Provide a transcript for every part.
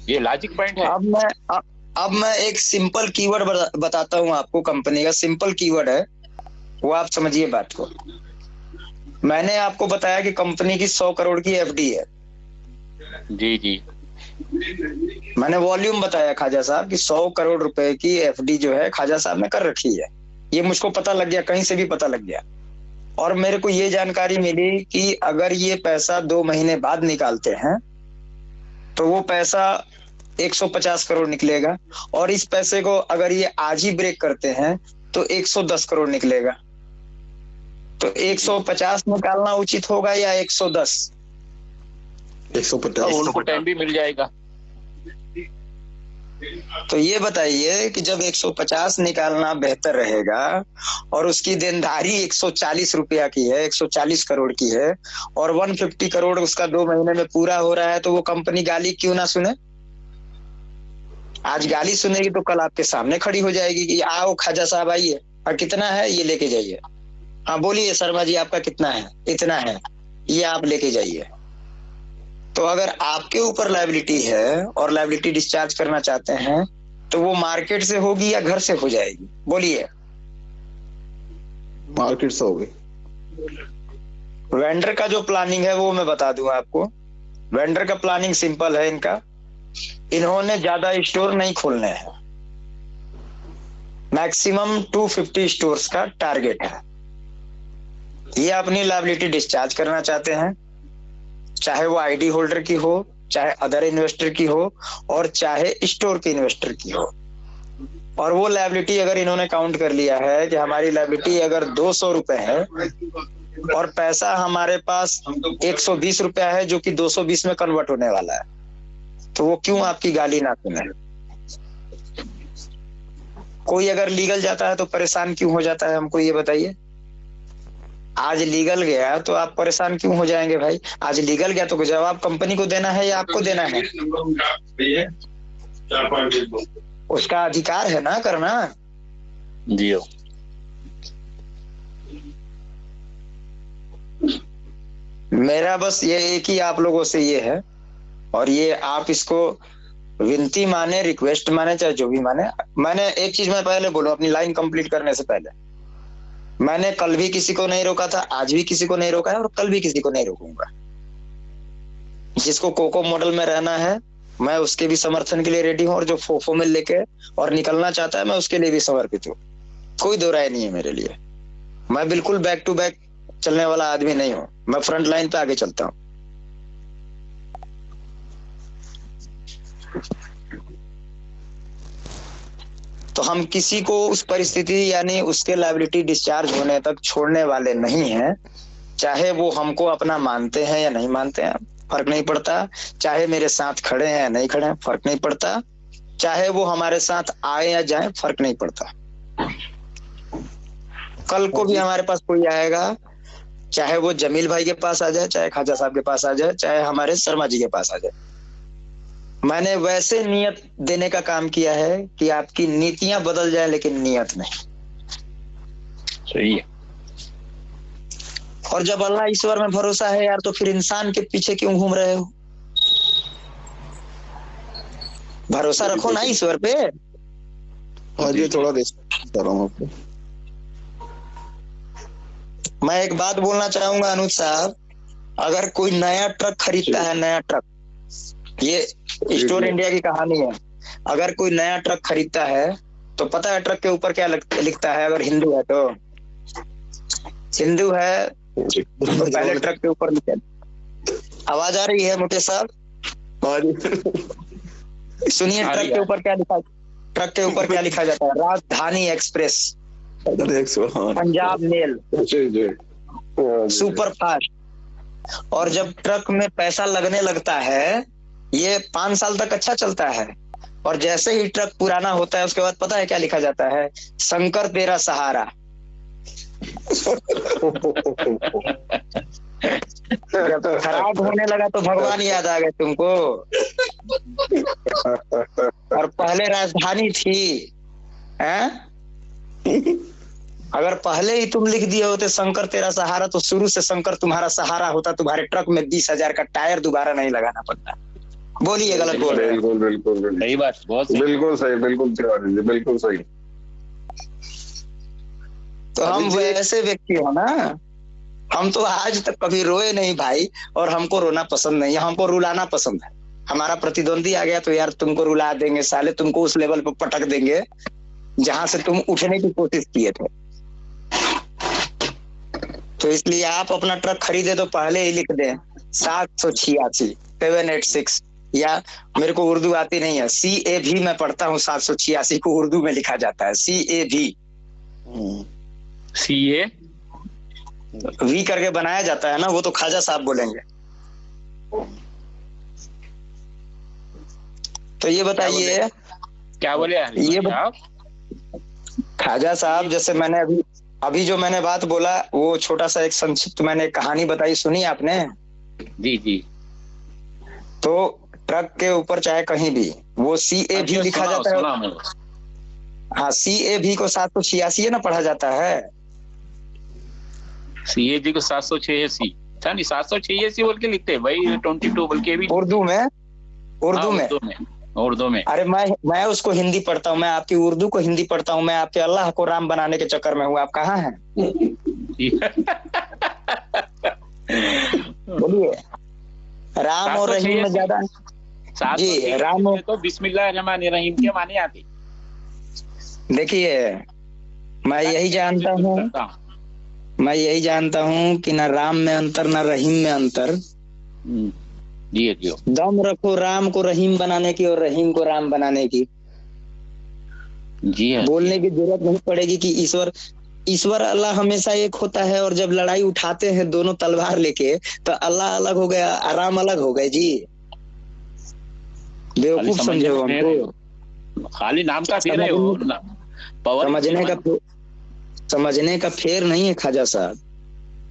ये logic point है। अब मैं एक सिंपल कीवर्ड बताता हूँ आपको, कंपनी का सिंपल कीवर्ड है, वो आप समझिए बात को। मैंने आपको बताया कि कंपनी की 100 करोड़ की एफडी है। जी जी। मैंने वॉल्यूम बताया ख्वाजा साहब कि 100 करोड़ रुपए की एफडी जो है ख्वाजा साहब ने कर रखी है। ये मुझको पता लग गया, कहीं से भी पता लग गया। और मेरे को ये जानकारी मिली कि अगर ये पैसा 2 महीने बाद निकालते हैं तो वो पैसा 150 करोड़ निकलेगा, और इस पैसे को अगर ये आज ही ब्रेक करते हैं तो 110 करोड़ निकलेगा। तो 150 निकालना उचित होगा या 110? 150। उनको टाइम भी मिल जाएगा। तो ये बताइए कि जब 150 निकालना बेहतर रहेगा और उसकी देनदारी 140 रुपया की है, 140 करोड़ की है, और 150 करोड़ उसका 2 महीने में पूरा हो रहा है, तो वो कंपनी गाली क्यों ना सुने? आज गाली सुनेगी तो कल आपके सामने खड़ी हो जाएगी कि आओ ख्वाजा साहब आइए, और कितना है ये लेके जाइए। हाँ बोलिए शर्मा जी, आपका कितना है? इतना है, ये आप लेके जाइए। तो अगर आपके ऊपर लायबिलिटी है और लायबिलिटी डिस्चार्ज करना चाहते हैं तो वो मार्केट से होगी या घर से हो जाएगी? बोलिए। मार्केट से होगी। वेंडर का जो प्लानिंग है वो मैं बता दूं आपको। वेंडर का प्लानिंग सिंपल है इनका। इन्होंने ज्यादा स्टोर नहीं खोलने हैं, मैक्सिमम 250 स्टोर्स का टारगेट है। ये अपनी लायबिलिटी डिस्चार्ज करना चाहते हैं, चाहे वो आईडी होल्डर की हो, चाहे अदर इन्वेस्टर की हो, और चाहे स्टोर के इन्वेस्टर की हो। और वो लायबिलिटी अगर इन्होंने काउंट कर लिया है कि हमारी लायबिलिटी अगर 200 रुपए है और पैसा हमारे पास 120 रुपया है जो कि 220 में कन्वर्ट होने वाला है, तो वो क्यों आपकी गाली ना सुने? कोई अगर लीगल जाता है तो परेशान क्यों हो जाता है, हमको ये बताइए। आज लीगल गया तो आप परेशान क्यों हो जाएंगे भाई? आज लीगल गया तो जवाब कंपनी को देना है या आपको देना है? उसका अधिकार है ना करना। जी हो। मेरा बस ये एक ही आप लोगों से ये है, और ये आप इसको विनती माने, रिक्वेस्ट माने, चाहे जो भी माने। मैंने एक चीज मैं पहले बोलूं अपनी लाइन कंप्लीट करने से पहले, मैंने कल भी किसी को नहीं रोका था, आज भी किसी को नहीं रोका है, और कल भी किसी को नहीं रोकूंगा। जिसको कोको मॉडल में रहना है मैं उसके भी समर्थन के लिए रेडी हूँ, और जो फोफो में लेके और निकलना चाहता है मैं उसके लिए भी समर्पित हूँ। कोई दो राय नहीं है मेरे लिए। मैं बिल्कुल बैक टू बैक चलने वाला आदमी नहीं हूँ, मैं फ्रंट लाइन पे आगे चलता हूँ। तो हम किसी को उस परिस्थिति यानी उसके लायबिलिटी डिस्चार्ज होने तक छोड़ने वाले नहीं हैं, चाहे वो हमको अपना मानते हैं या नहीं मानते हैं, फर्क नहीं पड़ता। चाहे मेरे साथ खड़े हैं या नहीं खड़े हैं, फर्क नहीं पड़ता। चाहे वो हमारे साथ आए या जाए, फर्क नहीं पड़ता। कल को भी हमारे पास कोई आएगा, चाहे वो जमील भाई के पास आ जाए, चाहे ख्वाजा साहब के पास आ जाए, चाहे हमारे शर्मा जी के पास आ जाए, मैंने वैसे नियत देने का काम किया है कि आपकी नीतियां बदल जाए लेकिन नियत नहीं। सही है। और जब अल्लाह ईश्वर में भरोसा है यार, तो फिर इंसान के पीछे क्यों घूम रहे हो? भरोसा रखो ना ईश्वर पे। हाँ जी, थोड़ा देख रहा हूँ आपको। मैं एक बात बोलना चाहूंगा अनुज साहब, अगर कोई नया ट्रक खरीदता है, नया ट्रक, ये स्टोर इंडिया की कहानी है, अगर कोई नया ट्रक खरीदता है तो पता है ट्रक के ऊपर क्या लिखता है? अगर हिंदू है तो हिंदू है तो पहले ट्रक के ऊपर लिखा। आवाज आ रही है मुकेश साहब? सुनिए ट्रक के ऊपर क्या लिखा, ट्रक के ऊपर क्या लिखा जाता है? Rajdhani express, Punjab mail, super fast. और जब ट्रक में पैसा लगने लगता है, ये 5 साल तक अच्छा चलता है, और जैसे ही ट्रक पुराना होता है उसके बाद पता है क्या लिखा जाता है? शंकर तेरा सहारा। जब खराब होने लगा तो भगवान याद आ गए तुमको। और पहले राजधानी थी, हैं? अगर पहले ही तुम लिख दिए होते शंकर तेरा सहारा, तो शुरू से शंकर तुम्हारा सहारा होता, तुम्हारे ट्रक में 20,000 का टायर दोबारा नहीं लगाना पड़ता। बोलिए गलत बोल रहे हैं। बिल्कुल बिल्कुल बिल्कुल सही बात, बहुत सही। बिल्कुल सही, बिल्कुल तिवारी जी, बिल्कुल सही। तो हम अभी जी- वैसे व्यक्ति हो ना, हम तो आज तक कभी रोए नहीं भाई, और हमको रोना पसंद नहीं है, हमको रुलाना पसंद है। हमारा प्रतिद्वंदी आ गया तो यार तुमको रुला देंगे साले, तुमको उस लेवल पर पटक देंगे जहां से तुम उठने की कोशिश किए थे। तो इसलिए आप अपना ट्रक खरीदे तो पहले ही लिख दें 786 या मेरे को उर्दू आती नहीं है, CAV मैं पढ़ता हूँ, 786 को उर्दू में लिखा जाता है CAV। CA वी करके बनाया जाता है ना, वो तो खाजा साहब बोलेंगे। तो ये बताइए, क्या बोले ये आप? खाजा साहब, जैसे मैंने अभी अभी जो मैंने बात बोला, वो छोटा सा एक संक्षिप्त मैंने कहानी बताई, सुनी आपने? जी जी। तो ट्रक के ऊपर चाहे कहीं भी वो CAV लिखा जाता है। हाँ, CAV को 786 ना पढ़ा जाता है। CAG को 786 था नहीं, 786 बोल के लिखते हैं भाई, 22 बोल के भी उर्दू में, उर्दू में। उर्दू में। अरे मैं उसको हिंदी पढ़ता हूँ, मैं आपकी उर्दू को हिंदी पढ़ता हूँ, मैं आपके अल्लाह को राम बनाने के चक्कर में हूँ। आप कहाँ हैं? बोलिए। राम और रहीम में ज्यादा जी, राम तो बिस्मिल्लाहिर्रहमानिर्रहीम के माने आते। देखिए, मैं यही जानता हूँ कि ना राम में अंतर ना रहीम में अंतर। जी जी। दम रखो राम को रहीम बनाने की और रहीम को राम बनाने की। जी है। बोलने की जरूरत नहीं पड़ेगी कि ईश्वर अल्लाह हमेशा एक होता है, और जब लड़ाई उठाते हैं दोनों तलवार लेके तो अल्लाह अलग हो गया, राम अलग हो गए। जी बेवकूफ समझे हो हमको, खाली नाम का फेर है वो। समझने का फेर नहीं है खाजा साहब।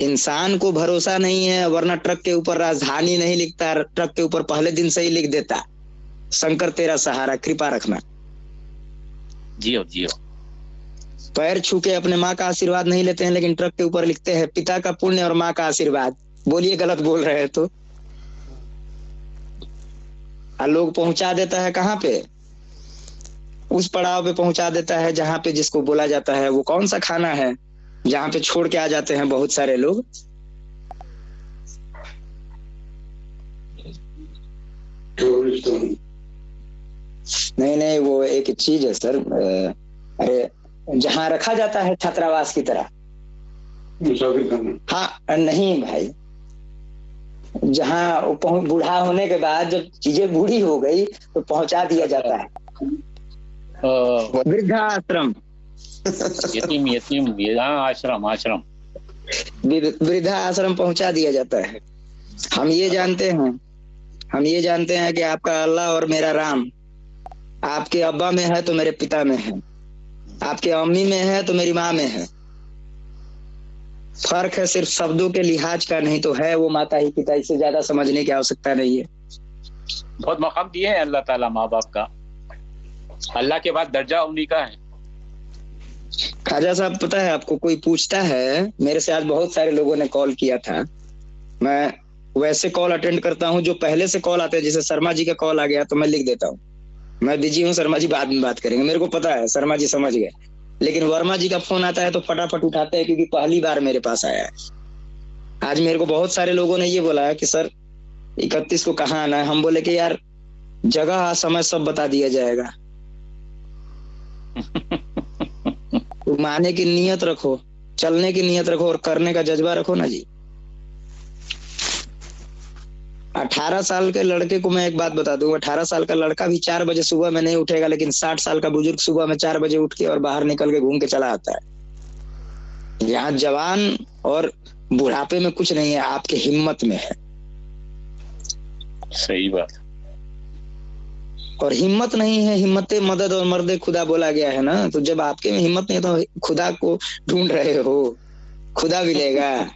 इंसान को भरोसा नहीं है, वरना ट्रक के ऊपर राजधानी नहीं लिखता, ट्रक के ऊपर पहले दिन से ही लिख देता शंकर तेरा सहारा, कृपा रखना। जियो जियो। पैर छू के अपने माँ का आशीर्वाद नहीं लेते हैं, लेकिन ट्रक के ऊपर लिखते हैं पिता का पुण्य और माँ का आशीर्वाद। बोलिए गलत बोल रहे हैं तो? लोग पहुंचा देता है कहाँ पे? उस पड़ाव पे पहुंचा देता है जहाँ पे जिसको बोला जाता है वो कौन सा खाना है, जहाँ पे छोड़ के आ जाते हैं बहुत सारे लोग। नहीं, वो एक चीज है सर, अरे जहाँ रखा जाता है छात्रावास की तरह। हाँ नहीं भाई, जहाँ बूढ़ा होने के बाद जब चीजें बूढ़ी हो गई तो पहुंचा दिया जाता है वृद्धाश्रम। यतीम आश्रम वृद्धा आश्रम पहुंचा दिया जाता है। हम ये जानते हैं कि आपका अल्लाह और मेरा राम आपके अब्बा में है तो मेरे पिता में है, आपके अम्मी में है तो मेरी माँ में है। फर्क है सिर्फ शब्दों के लिहाज का, नहीं तो है वो माता ही पिता। इससे ज्यादा समझने की आवश्यकता नहीं है। बहुत मकाम दिए हैं अल्लाह ताला माँ बाप का, अल्लाह के बाद दर्जा उन्हीं का है। खाजा साहब, पता है आपको, कोई पूछता है, मेरे से आज बहुत सारे लोगों ने कॉल किया था, मैं वैसे कॉल अटेंड करता हूँ जो पहले से कॉल आते हैं। जैसे शर्मा जी का कॉल आ गया तो मैं लिख देता हूँ मैं बिजी हूँ, शर्मा जी बाद में बात करेंगे, मेरे को पता है शर्मा जी समझ गए। लेकिन वर्मा जी का फोन आता है तो फटाफट उठाते हैं, क्योंकि पहली बार मेरे पास आया है। आज मेरे को बहुत सारे लोगों ने ये बोला है कि सर 31 को कहाँ आना है। हम बोले कि यार जगह समय सब बता दिया जाएगा। तो माने की नियत रखो, चलने की नियत रखो और करने का जज्बा रखो ना जी। 18 साल के लड़के को मैं एक बात बता दूं, 18 साल का लड़का भी 4 बजे सुबह में नहीं उठेगा, लेकिन 60 साल का बुजुर्ग सुबह में 4 बजे उठ के और बाहर निकल के घूम के चला आता है। यहाँ जवान और बुढ़ापे में कुछ नहीं है, आपके हिम्मत में है। सही बात। और हिम्मत नहीं है, हिम्मत मदद और मर्द खुदा बोला गया है ना। तो जब आपके में हिम्मत नहीं है तो खुदा को ढूंढ रहे हो, खुदा मिलेगा।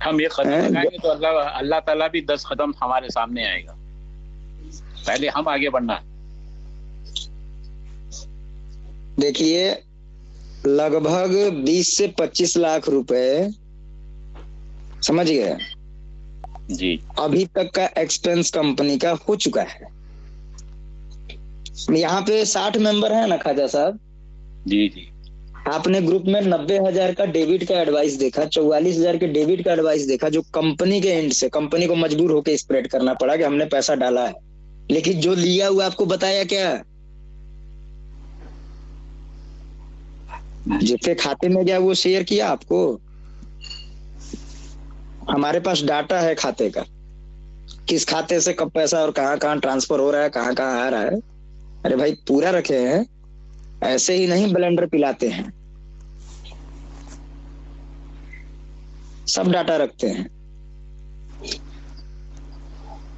हम ये कदम लगाएंगे तो अल्लाह ताला भी 10 कदम हमारे सामने आएगा। पहले हम आगे बढ़ना। देखिए, लगभग 20 से 25 लाख रुपए, समझ गए, जी अभी तक का एक्सपेंस कंपनी का हो चुका है। यहाँ पे 60 मेंबर है ना खाजा साहब। जी जी आपने ग्रुप में 90,000 का डेबिट का एडवाइस देखा, 44,000 के डेबिट का एडवाइस देखा, जो कंपनी के एंड से कंपनी को मजबूर होकर स्प्रेड करना पड़ा कि हमने पैसा डाला है, लेकिन जो लिया हुआ आपको बताया क्या? जिसके खाते में गया वो शेयर किया आपको? हमारे पास डाटा है खाते का, किस खाते से कब पैसा और कहाँ कहाँ ट्रांसफर हो रहा है, कहाँ कहाँ आ रहा है। अरे भाई पूरा रखे हैं, ऐसे ही नहीं ब्लेंडर पिलाते हैं, सब डाटा रखते हैं।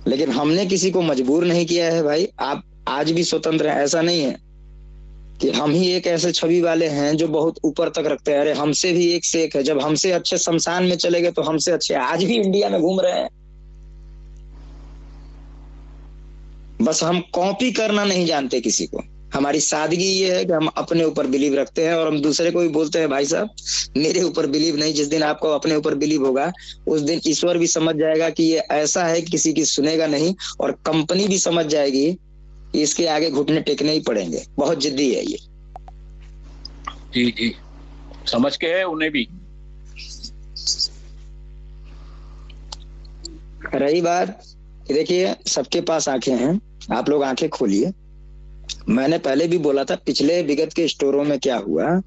लेकिन हमने किसी को मजबूर नहीं किया है भाई। आप आज भी स्वतंत्र हैं, ऐसा नहीं है कि हम ही एक ऐसे छवि वाले हैं जो बहुत ऊपर तक रखते हैं। अरे हमसे भी एक से एक है, जब हमसे अच्छे शमशान में चले गए तो हमसे अच्छे आज भी इंडिया में घूम रहे हैं। बस हम कॉपी करना नहीं जानते किसी को। हमारी सादगी ये है कि हम अपने ऊपर बिलीव रखते हैं और हम दूसरे को भी बोलते हैं भाई साहब मेरे ऊपर बिलीव नहीं। जिस दिन आपको अपने ऊपर बिलीव होगा उस दिन ईश्वर भी समझ जाएगा कि ये ऐसा है, किसी की सुनेगा नहीं, और कंपनी भी समझ जाएगी कि इसके आगे घुटने टेकने ही पड़ेंगे। बहुत जिद्दी है ये। जी जी समझ के है उन्हें भी। रही बात, देखिए सबके पास आंखें हैं, आप लोग आंखें खोलिए। मैंने पहले भी बोला था, पिछले विगत के स्टोरों में क्या हुआ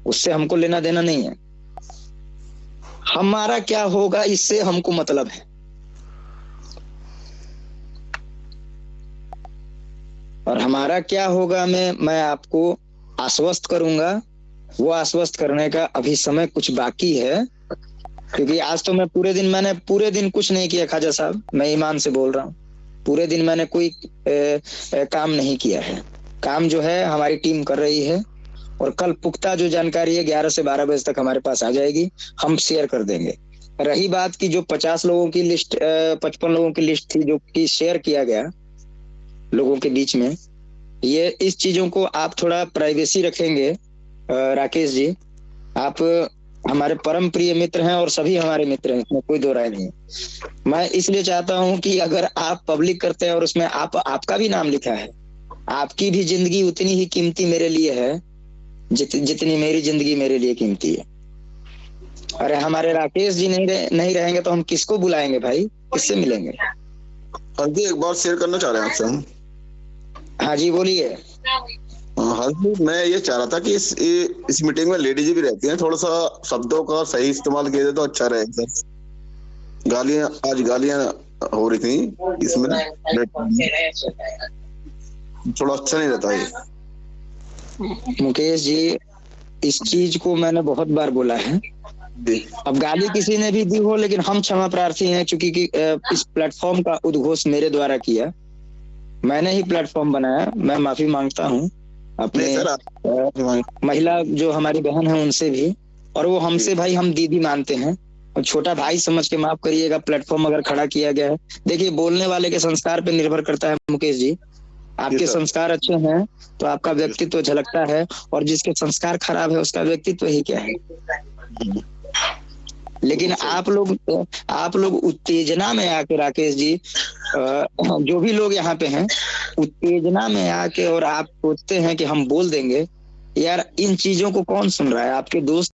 उससे हमको लेना देना नहीं है। हमारा क्या होगा इससे हमको मतलब है। और हमारा क्या होगा मैं आपको आश्वस्त करूंगा। वो आश्वस्त करने का अभी समय कुछ बाकी है, क्योंकि आज तो मैंने पूरे दिन कुछ नहीं किया खाजा साहब, मैं ईमान से बोल रहा हूँ। पूरे दिन मैंने कोई काम नहीं किया है। काम जो है हमारी टीम कर रही है, और कल पुख्ता जो जानकारी है 11 से 12 बजे तक हमारे पास आ जाएगी, हम शेयर कर देंगे। रही बात की जो 50 लोगों की लिस्ट 55 लोगों की लिस्ट थी जो कि शेयर किया गया लोगों के बीच में, ये इस चीजों को आप थोड़ा प्राइवेसी रखेंगे। राकेश जी, आप हमारे परम प्रिय मित्र हैं और सभी हमारे मित्र हैं, इसमें कोई दो राय नहीं है। मैं इसलिए चाहता हूं कि अगर आप पब्लिक करते हैं और उसमें आपका भी नाम लिखा है, आपकी भी जिंदगी उतनी ही कीमती मेरे लिए है जितनी मेरी जिंदगी मेरे लिए कीमती है। अरे हमारे राकेश जी नहीं रहेंगे तो हम किसको बुलाएंगे भाई, किससे मिलेंगे? हाँ जी, एक बात शेयर करना चाह रहे हैं आपसे हम। हाँ जी बोलिए। हाँ जी, मैं ये चाह रहा था कि इस मीटिंग में लेडीज भी रहती हैं, थोड़ा सा शब्दों का सही इस्तेमाल किया जाए तो अच्छा रहेगा। आज गालियां हो रही थी इसमें, थोड़ा अच्छा नहीं रहता ये। मुकेश जी, इस चीज को मैंने बहुत बार बोला है। अब गाली किसी ने भी दी हो, लेकिन हम क्षमा प्रार्थी हैं, क्योंकि इस प्लेटफॉर्म का उद्घोष मेरे द्वारा किया, मैंने ही प्लेटफॉर्म बनाया। मैं माफी मांगता हूँ अपने महिला जो हमारी बहन है उनसे भी, और वो हमसे भाई हम दीदी मानते हैं, और छोटा भाई समझ के माफ करिएगा। प्लेटफॉर्म अगर खड़ा किया गया है, देखिए बोलने वाले के संस्कार पे निर्भर करता है मुकेश जी। आपके संस्कार अच्छे हैं तो आपका व्यक्तित्व झलकता है, और जिसके संस्कार खराब है उसका व्यक्तित्व ही क्या है। लेकिन आप लोग उत्तेजना में आके राकेश जी, जो भी लोग यहाँ पे हैं, उत्तेजना में आके और आप सोचते हैं कि हम बोल देंगे। यार इन चीजों को कौन सुन रहा है? आपके दोस्त